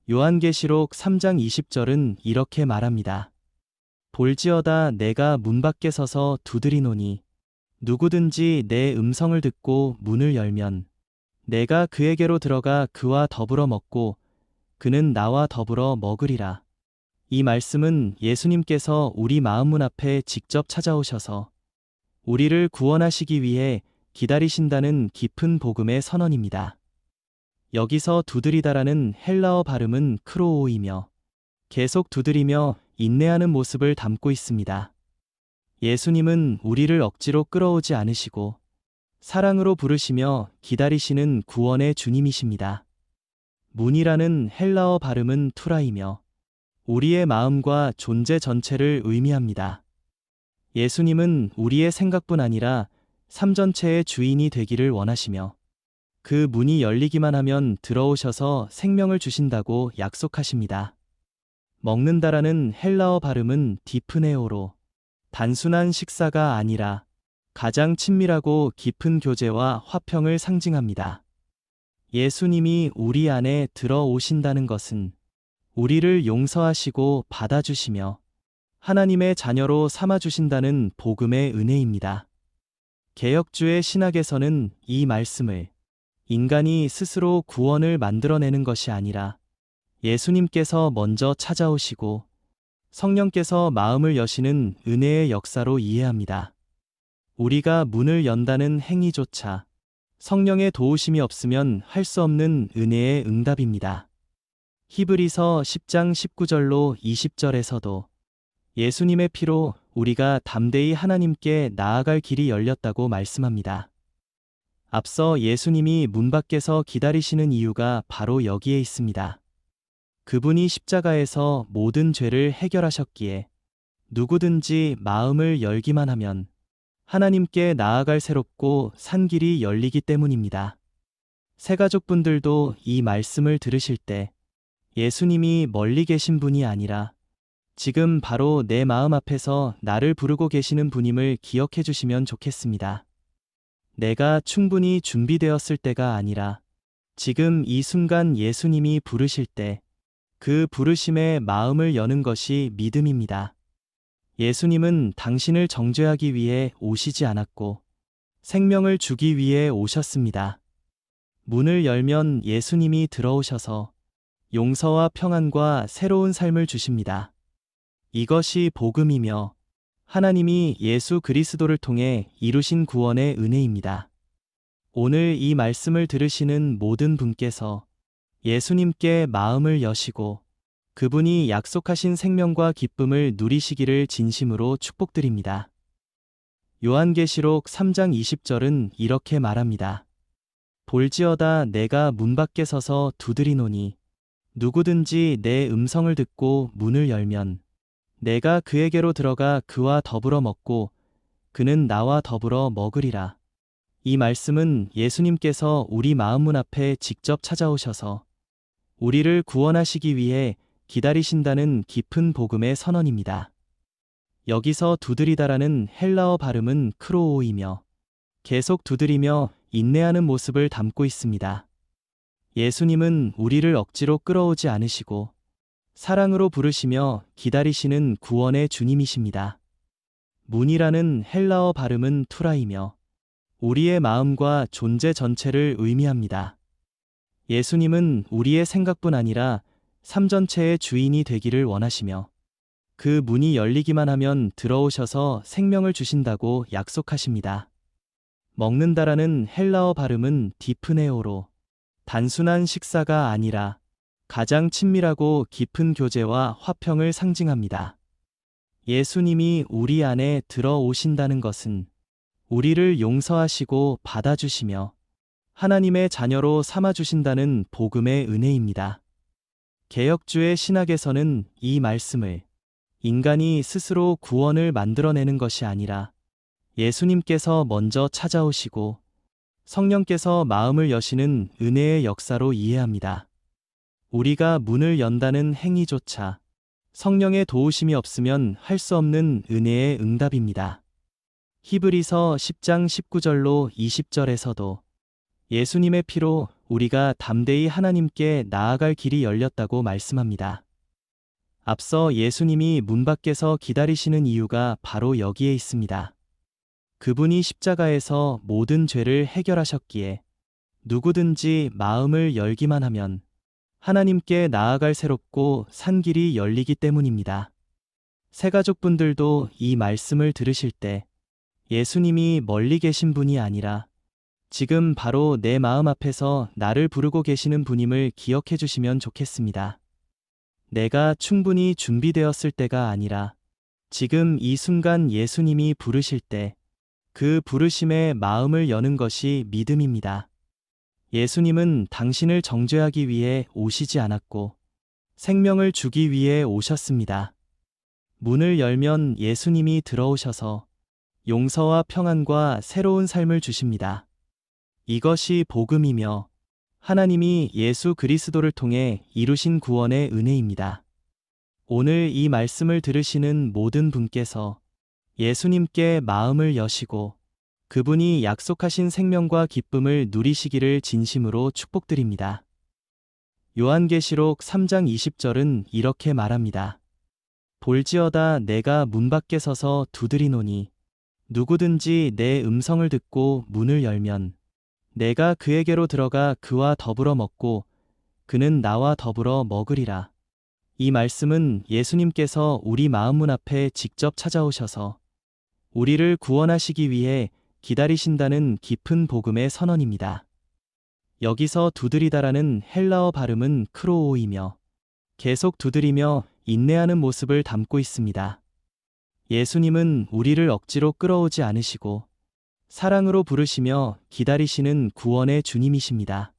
요한계시록 3장 20절은 이렇게 말합니다. 볼지어다 내가 문 밖에 서서 두드리노니 누구든지 내 음성을 듣고 문을 열면 내가 그에게로 들어가 그와 더불어 먹고 그는 나와 더불어 먹으리라. 이 말씀은 예수님께서 우리 마음문 앞에 직접 찾아오셔서 우리를 구원하시기 위해 기다리신다는 깊은 복음의 선언입니다. 여기서 두드리다라는 헬라어 발음은 크로오이며 계속 두드리며 인내하는 모습을 담고 있습니다. 예수님은 우리를 억지로 끌어오지 않으시고 사랑으로 부르시며 기다리시는 구원의 주님이십니다. 문이라는 헬라어 발음은 투라이며 우리의 마음과 존재 전체를 의미합니다. 예수님은 우리의 생각뿐 아니라 삶 전체의 주인이 되기를 원하시며 그 문이 열리기만 하면 들어오셔서 생명을 주신다고 약속하십니다. 먹는다라는 헬라어 발음은 디프네오로 단순한 식사가 아니라 가장 친밀하고 깊은 교제와 화평을 상징합니다. 예수님이 우리 안에 들어오신다는 것은 우리를 용서하시고 받아주시며 하나님의 자녀로 삼아주신다는 복음의 은혜입니다. 개혁주의 신학에서는 이 말씀을 인간이 스스로 구원을 만들어내는 것이 아니라 예수님께서 먼저 찾아오시고 성령께서 마음을 여시는 은혜의 역사로 이해합니다. 우리가 문을 연다는 행위조차 성령의 도우심이 없으면 할 수 없는 은혜의 응답입니다. 히브리서 10장 19절로 20절에서도 예수님의 피로 우리가 담대히 하나님께 나아갈 길이 열렸다고 말씀합니다. 앞서 예수님이 문 밖에서 기다리시는 이유가 바로 여기에 있습니다. 그분이 십자가에서 모든 죄를 해결하셨기에 누구든지 마음을 열기만 하면 하나님께 나아갈 새롭고 산 길이 열리기 때문입니다. 새가족분들도 이 말씀을 들으실 때 예수님이 멀리 계신 분이 아니라 지금 바로 내 마음 앞에서 나를 부르고 계시는 분임을 기억해 주시면 좋겠습니다. 내가 충분히 준비되었을 때가 아니라 지금 이 순간 예수님이 부르실 때 그 부르심에 마음을 여는 것이 믿음입니다. 예수님은 당신을 정죄하기 위해 오시지 않았고 생명을 주기 위해 오셨습니다. 문을 열면 예수님이 들어오셔서 용서와 평안과 새로운 삶을 주십니다. 이것이 복음이며 하나님이 예수 그리스도를 통해 이루신 구원의 은혜입니다. 오늘 이 말씀을 들으시는 모든 분께서 예수님께 마음을 여시고 그분이 약속하신 생명과 기쁨을 누리시기를 진심으로 축복드립니다. 요한계시록 3장 20절은 이렇게 말합니다. 볼지어다 내가 문 밖에 서서 두드리노니 누구든지 내 음성을 듣고 문을 열면 내가 그에게로 들어가 그와 더불어 먹고 그는 나와 더불어 먹으리라. 이 말씀은 예수님께서 우리 마음문 앞에 직접 찾아오셔서 우리를 구원하시기 위해 기다리신다는 깊은 복음의 선언입니다. 여기서 두드리다라는 헬라어 발음은 크로오이며 계속 두드리며 인내하는 모습을 담고 있습니다. 예수님은 우리를 억지로 끌어오지 않으시고 사랑으로 부르시며 기다리시는 구원의 주님이십니다. 문이라는 헬라어 발음은 투라이며 우리의 마음과 존재 전체를 의미합니다. 예수님은 우리의 생각뿐 아니라 삶 전체의 주인이 되기를 원하시며 그 문이 열리기만 하면 들어오셔서 생명을 주신다고 약속하십니다. 먹는다라는 헬라어 발음은 디프네오로 단순한 식사가 아니라 가장 친밀하고 깊은 교제와 화평을 상징합니다. 예수님이 우리 안에 들어오신다는 것은 우리를 용서하시고 받아주시며 하나님의 자녀로 삼아주신다는 복음의 은혜입니다. 개혁주의 신학에서는 이 말씀을 인간이 스스로 구원을 만들어내는 것이 아니라 예수님께서 먼저 찾아오시고 성령께서 마음을 여시는 은혜의 역사로 이해합니다. 우리가 문을 연다는 행위조차 성령의 도우심이 없으면 할 수 없는 은혜의 응답입니다. 히브리서 10장 19절로 20절에서도 예수님의 피로 우리가 담대히 하나님께 나아갈 길이 열렸다고 말씀합니다. 앞서 예수님이 문 밖에서 기다리시는 이유가 바로 여기에 있습니다. 그분이 십자가에서 모든 죄를 해결하셨기에 누구든지 마음을 열기만 하면 하나님께 나아갈 새롭고 산 길이 열리기 때문입니다. 새가족분들도 이 말씀을 들으실 때 예수님이 멀리 계신 분이 아니라 지금 바로 내 마음 앞에서 나를 부르고 계시는 분임을 기억해 주시면 좋겠습니다. 내가 충분히 준비되었을 때가 아니라 지금 이 순간 예수님이 부르실 때 그 부르심에 마음을 여는 것이 믿음입니다. 예수님은 당신을 정죄하기 위해 오시지 않았고 생명을 주기 위해 오셨습니다. 문을 열면 예수님이 들어오셔서 용서와 평안과 새로운 삶을 주십니다. 이것이 복음이며 하나님이 예수 그리스도를 통해 이루신 구원의 은혜입니다. 오늘 이 말씀을 들으시는 모든 분께서 예수님께 마음을 여시고 그분이 약속하신 생명과 기쁨을 누리시기를 진심으로 축복드립니다. 요한계시록 3장 20절은 이렇게 말합니다. 볼지어다 내가 문 밖에 서서 두드리노니 누구든지 내 음성을 듣고 문을 열면 내가 그에게로 들어가 그와 더불어 먹고 그는 나와 더불어 먹으리라. 이 말씀은 예수님께서 우리 마음문 앞에 직접 찾아오셔서 우리를 구원하시기 위해 기다리신다는 깊은 복음의 선언입니다. 여기서 두드리다라는 헬라어 발음은 크로오이며 계속 두드리며 인내하는 모습을 담고 있습니다. 예수님은 우리를 억지로 끌어오지 않으시고 사랑으로 부르시며 기다리시는 구원의 주님이십니다.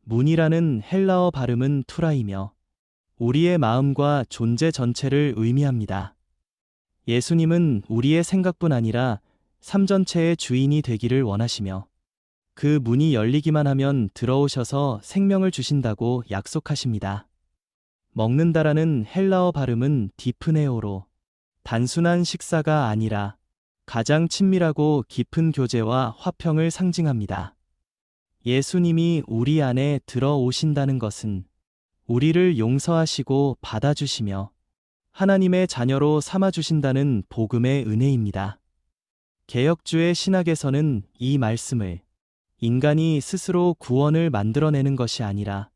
문이라는 헬라어 발음은 투라이며 우리의 마음과 존재 전체를 의미합니다. 예수님은 우리의 생각뿐 아니라 삶 전체의 주인이 되기를 원하시며 그 문이 열리기만 하면 들어오셔서 생명을 주신다고 약속하십니다. 먹는다라는 헬라어 발음은 디프네오로 단순한 식사가 아니라 가장 친밀하고 깊은 교제와 화평을 상징합니다. 예수님이 우리 안에 들어오신다는 것은 우리를 용서하시고 받아주시며 하나님의 자녀로 삼아주신다는 복음의 은혜입니다. 개혁주의 신학에서는 이 말씀을 인간이 스스로 구원을 만들어내는 것이 아니라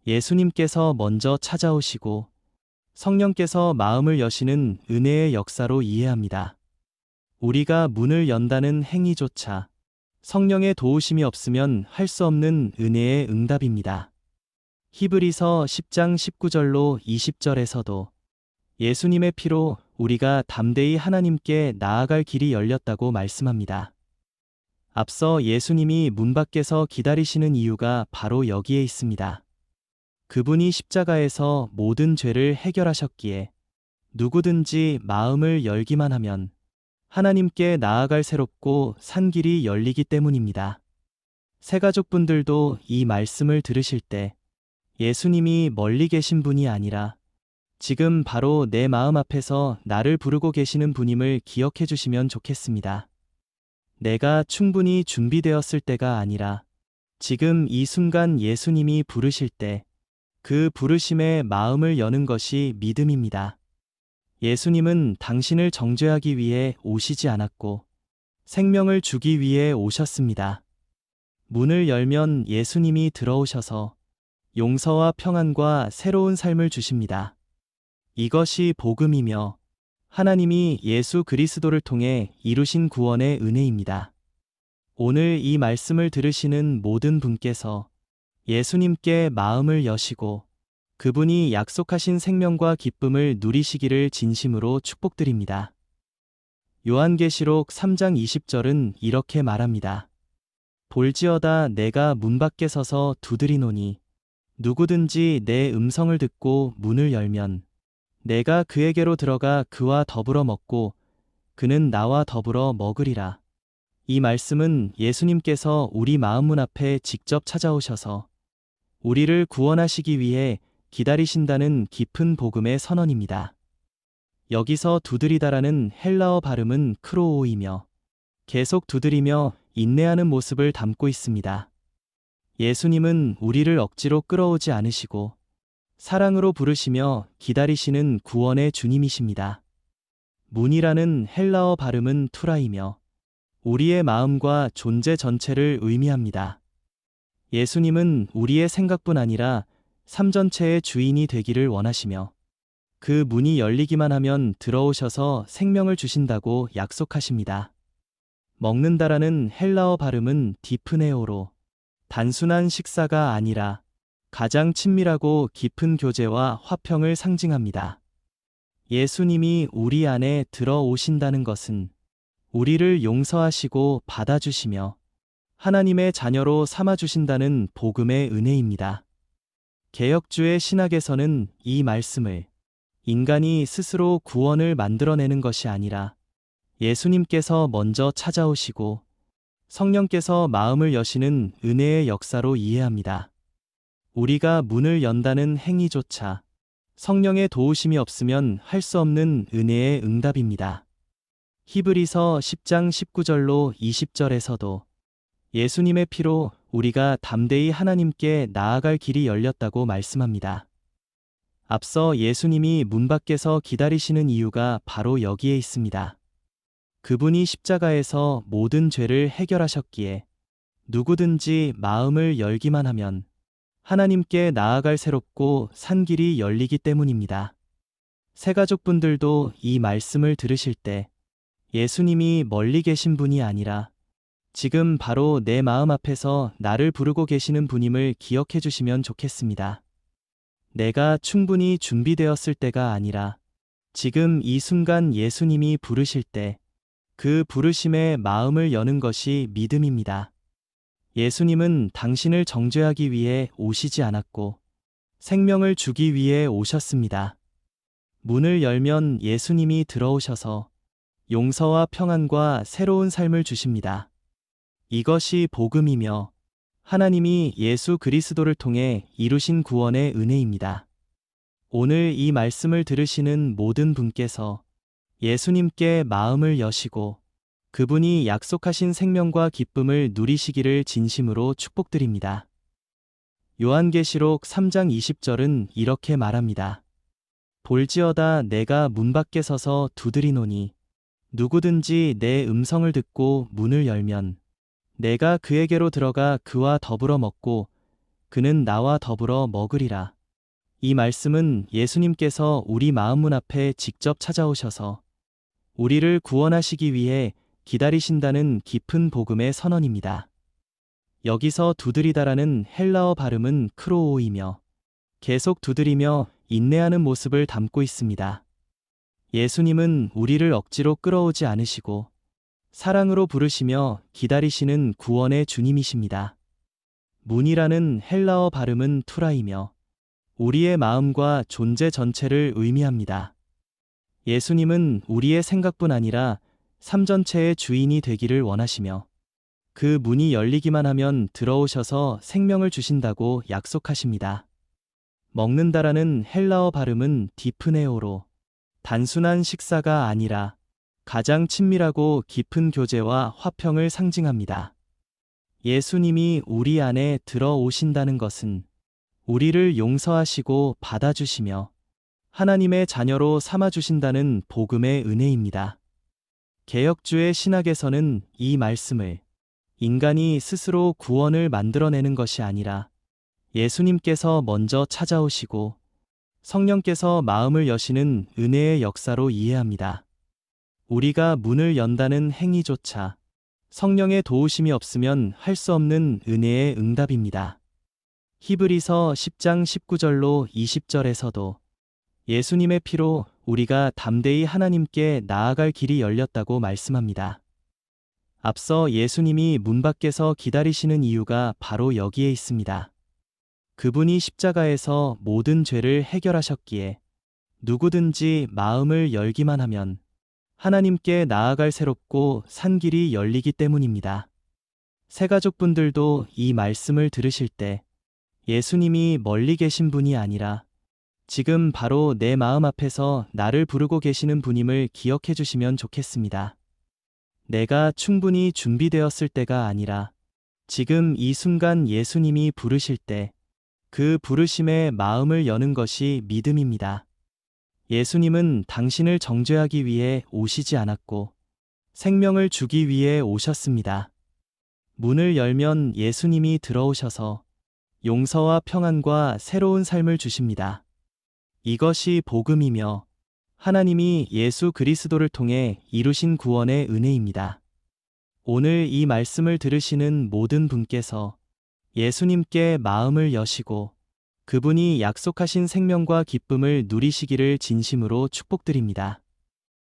예수님께서 먼저 찾아오시고 성령께서 마음을 여시는 은혜의 역사로 이해합니다. 우리가 문을 연다는 행위조차 성령의 도우심이 없으면 할 수 없는 은혜의 응답입니다. 히브리서 10장 19절로 20절에서도 예수님의 피로 우리가 담대히 하나님께 나아갈 길이 열렸다고 말씀합니다. 앞서 예수님이 문 밖에서 기다리시는 이유가 바로 여기에 있습니다. 그분이 십자가에서 모든 죄를 해결하셨기에 누구든지 마음을 열기만 하면 하나님께 나아갈 새롭고 산 길이 열리기 때문입니다. 새가족분들도 이 말씀을 들으실 때 예수님이 멀리 계신 분이 아니라 지금 바로 내 마음 앞에서 나를 부르고 계시는 분임을 기억해 주시면 좋겠습니다. 내가 충분히 준비되었을 때가 아니라 지금 이 순간 예수님이 부르실 때 그 부르심에 마음을 여는 것이 믿음입니다. 예수님은 당신을 정죄하기 위해 오시지 않았고 생명을 주기 위해 오셨습니다. 문을 열면 예수님이 들어오셔서 용서와 평안과 새로운 삶을 주십니다. 이것이 복음이며 하나님이 예수 그리스도를 통해 이루신 구원의 은혜입니다. 오늘 이 말씀을 들으시는 모든 분께서 예수님께 마음을 여시고 그분이 약속하신 생명과 기쁨을 누리시기를 진심으로 축복드립니다. 요한계시록 3장 20절은 이렇게 말합니다. 볼지어다 내가 문 밖에 서서 두드리노니 누구든지 내 음성을 듣고 문을 열면 내가 그에게로 들어가 그와 더불어 먹고 그는 나와 더불어 먹으리라. 이 말씀은 예수님께서 우리 마음문 앞에 직접 찾아오셔서 우리를 구원하시기 위해 기다리신다는 깊은 복음의 선언입니다. 여기서 두드리다라는 헬라어 발음은 크로오이며 계속 두드리며 인내하는 모습을 담고 있습니다. 예수님은 우리를 억지로 끌어오지 않으시고 사랑으로 부르시며 기다리시는 구원의 주님이십니다. 문이라는 헬라어 발음은 투라이며 우리의 마음과 존재 전체를 의미합니다. 예수님은 우리의 생각뿐 아니라 삶 전체의 주인이 되기를 원하시며 그 문이 열리기만 하면 들어오셔서 생명을 주신다고 약속하십니다. 먹는다라는 헬라어 발음은 디프네오로 단순한 식사가 아니라 가장 친밀하고 깊은 교제와 화평을 상징합니다. 예수님이 우리 안에 들어오신다는 것은 우리를 용서하시고 받아주시며 하나님의 자녀로 삼아주신다는 복음의 은혜입니다. 개혁주의 신학에서는 이 말씀을 인간이 스스로 구원을 만들어내는 것이 아니라 예수님께서 먼저 찾아오시고 성령께서 마음을 여시는 은혜의 역사로 이해합니다. 우리가 문을 연다는 행위조차 성령의 도우심이 없으면 할 수 없는 은혜의 응답입니다. 히브리서 10장 19절로 20절에서도 예수님의 피로 우리가 담대히 하나님께 나아갈 길이 열렸다고 말씀합니다. 앞서 예수님이 문 밖에서 기다리시는 이유가 바로 여기에 있습니다. 그분이 십자가에서 모든 죄를 해결하셨기에 누구든지 마음을 열기만 하면 하나님께 나아갈 새롭고 산 길이 열리기 때문입니다. 새가족분들도 이 말씀을 들으실 때 예수님이 멀리 계신 분이 아니라 지금 바로 내 마음 앞에서 나를 부르고 계시는 분임을 기억해 주시면 좋겠습니다. 내가 충분히 준비되었을 때가 아니라 지금 이 순간 예수님이 부르실 때 그 부르심에 마음을 여는 것이 믿음입니다. 예수님은 당신을 정죄하기 위해 오시지 않았고 생명을 주기 위해 오셨습니다. 문을 열면 예수님이 들어오셔서 용서와 평안과 새로운 삶을 주십니다. 이것이 복음이며 하나님이 예수 그리스도를 통해 이루신 구원의 은혜입니다. 오늘 이 말씀을 들으시는 모든 분께서 예수님께 마음을 여시고 그분이 약속하신 생명과 기쁨을 누리시기를 진심으로 축복드립니다. 요한계시록 3장 20절은 이렇게 말합니다. 볼지어다 내가 문 밖에 서서 두드리노니 누구든지 내 음성을 듣고 문을 열면 내가 그에게로 들어가 그와 더불어 먹고 그는 나와 더불어 먹으리라. 이 말씀은 예수님께서 우리 마음문 앞에 직접 찾아오셔서 우리를 구원하시기 위해 기다리신다는 깊은 복음의 선언입니다. 여기서 두드리다라는 헬라어 발음은 크로오이며 계속 두드리며 인내하는 모습을 담고 있습니다. 예수님은 우리를 억지로 끌어오지 않으시고 사랑으로 부르시며 기다리시는 구원의 주님이십니다. 문이라는 헬라어 발음은 투라이며 우리의 마음과 존재 전체를 의미합니다. 예수님은 우리의 생각뿐 아니라 삶 전체의 주인이 되기를 원하시며 그 문이 열리기만 하면 들어오셔서 생명을 주신다고 약속하십니다. 먹는다라는 헬라어 발음은 디프네오로 단순한 식사가 아니라 가장 친밀하고 깊은 교제와 화평을 상징합니다. 예수님이 우리 안에 들어오신다는 것은 우리를 용서하시고 받아주시며 하나님의 자녀로 삼아주신다는 복음의 은혜입니다. 개혁주의 신학에서는 이 말씀을 인간이 스스로 구원을 만들어내는 것이 아니라 예수님께서 먼저 찾아오시고 성령께서 마음을 여시는 은혜의 역사로 이해합니다. 우리가 문을 연다는 행위조차 성령의 도우심이 없으면 할 수 없는 은혜의 응답입니다. 히브리서 10장 19절로 20절에서도 예수님의 피로 우리가 담대히 하나님께 나아갈 길이 열렸다고 말씀합니다. 앞서 예수님이 문 밖에서 기다리시는 이유가 바로 여기에 있습니다. 그분이 십자가에서 모든 죄를 해결하셨기에 누구든지 마음을 열기만 하면 하나님께 나아갈 새롭고 산 길이 열리기 때문입니다. 새가족분들도 이 말씀을 들으실 때 예수님이 멀리 계신 분이 아니라 지금 바로 내 마음 앞에서 나를 부르고 계시는 분임을 기억해 주시면 좋겠습니다. 내가 충분히 준비되었을 때가 아니라 지금 이 순간 예수님이 부르실 때 그 부르심에 마음을 여는 것이 믿음입니다. 예수님은 당신을 정죄하기 위해 오시지 않았고 생명을 주기 위해 오셨습니다. 문을 열면 예수님이 들어오셔서 용서와 평안과 새로운 삶을 주십니다. 이것이 복음이며 하나님이 예수 그리스도를 통해 이루신 구원의 은혜입니다. 오늘 이 말씀을 들으시는 모든 분께서 예수님께 마음을 여시고 그분이 약속하신 생명과 기쁨을 누리시기를 진심으로 축복드립니다.